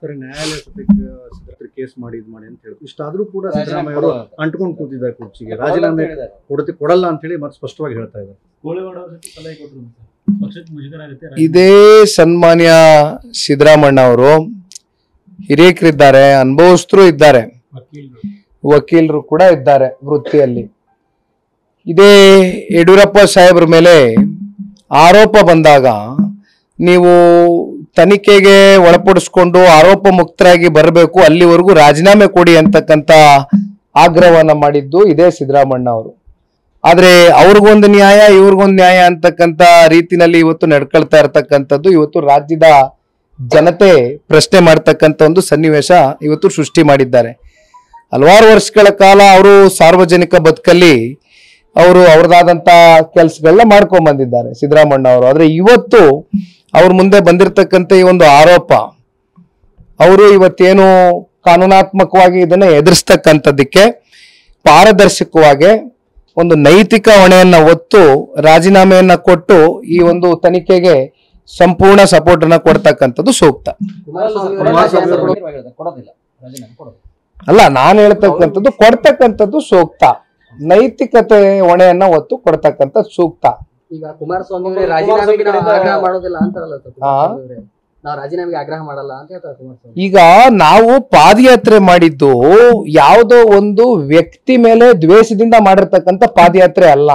ಸರಿ ನ್ಯಾಯಾಲಯ ಕೇಸ್ ಮಾಡಿ ಅಂತ ಹೇಳಿ ಇಷ್ಟಾದ್ರೂ ಕೂಡ ಸಿದ್ದರಾಮಯ್ಯ ಅವರು ಅಂಟ್ಕೊಂಡು ಕೂತಿದ್ದಾರೆ ಕುರ್ಚಿಗೆ, ರಾಜೀನಾಮೆ ಕೊಡಲ್ಲ ಅಂತ ಹೇಳಿ ಮತ್ತೆ ಸ್ಪಷ್ಟವಾಗಿ ಹೇಳ್ತಾ ಇದ್ದಾರೆ. ಇದೇ ಸನ್ಮಾನ್ಯ ಸಿದ್ದರಾಮಣ್ಣ ಅವರು ಹಿರಿಯಕರಿದ್ದಾರೆ, ಅನುಭವಸ್ಥರು ಇದ್ದಾರೆ, ವಕೀಲರು ಕೂಡ ಇದ್ದಾರೆ ವೃತ್ತಿಯಲ್ಲಿ. ಇದೇ ಯಡಿಯೂರಪ್ಪ ಸಾಹೇಬ್ರ ಮೇಲೆ ಆರೋಪ ಬಂದಾಗ ನೀವು ತನಿಖೆಗೆ ಒಳಪಡಿಸ್ಕೊಂಡು ಆರೋಪ ಮುಕ್ತರಾಗಿ ಬರಬೇಕು, ಅಲ್ಲಿವರೆಗೂ ರಾಜೀನಾಮೆ ಕೊಡಿ ಅಂತಕ್ಕಂಥ ಆಗ್ರಹವನ್ನ ಮಾಡಿದ್ದು ಇದೇ ಸಿದ್ದರಾಮಣ್ಣ ಅವರು. ಆದ್ರೆ ಅವ್ರಿಗೊಂದು ನ್ಯಾಯ ಇವ್ರಿಗೊಂದು ನ್ಯಾಯ ಅಂತಕ್ಕಂಥ ರೀತಿನಲ್ಲಿ ಇವತ್ತು ನಡ್ಕೊಳ್ತಾ ಇರ್ತಕ್ಕಂಥದ್ದು ಇವತ್ತು ರಾಜ್ಯದ ಜನತೆ ಪ್ರಶ್ನೆ ಮಾಡ್ತಕ್ಕಂಥ ಒಂದು ಸನ್ನಿವೇಶ ಇವತ್ತು ಸೃಷ್ಟಿ ಮಾಡಿದ್ದಾರೆ. ಹಲವಾರು ವರ್ಷಗಳ ಕಾಲ ಅವರು ಸಾರ್ವಜನಿಕ ಬದುಕಲ್ಲಿ ಅವರು ಅವ್ರದಾದಂತ ಕೆಲಸಗಳನ್ನ ಮಾಡ್ಕೊಂಡ್ ಬಂದಿದ್ದಾರೆ ಸಿದ್ದರಾಮಣ್ಣ ಅವರು. ಆದ್ರೆ ಇವತ್ತು ಅವ್ರ ಮುಂದೆ ಬಂದಿರತಕ್ಕಂಥ ಈ ಒಂದು ಆರೋಪ, ಅವರು ಇವತ್ತೇನು ಕಾನೂನಾತ್ಮಕವಾಗಿ ಇದನ್ನ ಎದುರಿಸ್ತಕ್ಕಂಥದ್ದಕ್ಕೆ ಪಾರದರ್ಶಕವಾಗಿ ಒಂದು ನೈತಿಕ ಹೊಣೆಯನ್ನ ಹೊತ್ತು ರಾಜೀನಾಮೆಯನ್ನ ಕೊಟ್ಟು ಈ ಒಂದು ತನಿಖೆಗೆ ಸಂಪೂರ್ಣ ಸಪೋರ್ಟ್ ಅನ್ನ ಕೊಡ್ತಕ್ಕಂಥದ್ದು ಸೂಕ್ತ. ಅಲ್ಲ, ನಾನು ಹೇಳ್ತಕ್ಕಂಥದ್ದು ಕೊಡ್ತಕ್ಕಂಥದ್ದು ಸೂಕ್ತ, ನೈತಿಕತೆ ಹೊಣೆಯನ್ನ ಹೊತ್ತು ಕೊಡ್ತಕ್ಕಂಥದ್ದು ಸೂಕ್ತ. ಈಗ ಕುಮಾರಸ್ವಾಮಿ ರಾಜೀನಾಮೆಗೆ ಆಗ್ರಹ ಮಾಡೋದಿಲ್ಲ ಅಂತಾರಲ್ಲ, ನಾವು ರಾಜೀನಾಮೆಗೆ ಆಗ್ರಹ ಮಾಡಲ್ಲ ಅಂತ ಹೇಳ್ತಾರೆ ಕುಮಾರಸ್ವಾಮಿ. ಈಗ ನಾವು ಪಾದಯಾತ್ರೆ ಮಾಡಿದ್ದು ಯಾವುದೋ ಒಂದು ವ್ಯಕ್ತಿ ಮೇಲೆ ದ್ವೇಷದಿಂದ ಮಾಡಿರ್ತಕ್ಕಂಥ ಪಾದಯಾತ್ರೆ ಅಲ್ಲ.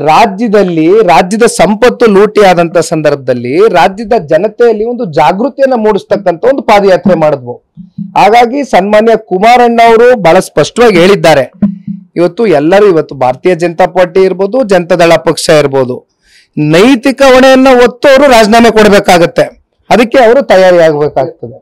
ರಾಜ್ಯದ ಸಂಪತ್ತು ಲೂಟಿ ಆದಂತ ಸಂದರ್ಭದಲ್ಲಿ ರಾಜ್ಯದ ಜನತೆಯಲ್ಲಿ ಒಂದು ಜಾಗೃತಿಯನ್ನ ಮೂಡಿಸ್ತಕ್ಕಂಥ ಒಂದು ಪಾದಯಾತ್ರೆ ಮಾಡಿದ್ವು. ಹಾಗಾಗಿ ಸನ್ಮಾನ್ಯ ಕುಮಾರಣ್ಣ ಅವರು ಬಹಳ ಸ್ಪಷ್ಟವಾಗಿ ಹೇಳಿದ್ದಾರೆ, ಇವತ್ತು ಭಾರತೀಯ ಜನತಾ ಪಾರ್ಟಿ ಇರ್ಬೋದು, ಜನತಾದಳ ಪಕ್ಷ ಇರ್ಬೋದು, ನೈತಿಕ ಹೊಣೆಯನ್ನ ಹೊತ್ತು ಅವರು ರಾಜೀನಾಮೆ ಕೊಡಬೇಕಾಗತ್ತೆ, ಅದಕ್ಕೆ ಅವರು ತಯಾರಿ ಆಗ್ಬೇಕಾಗ್ತದೆ.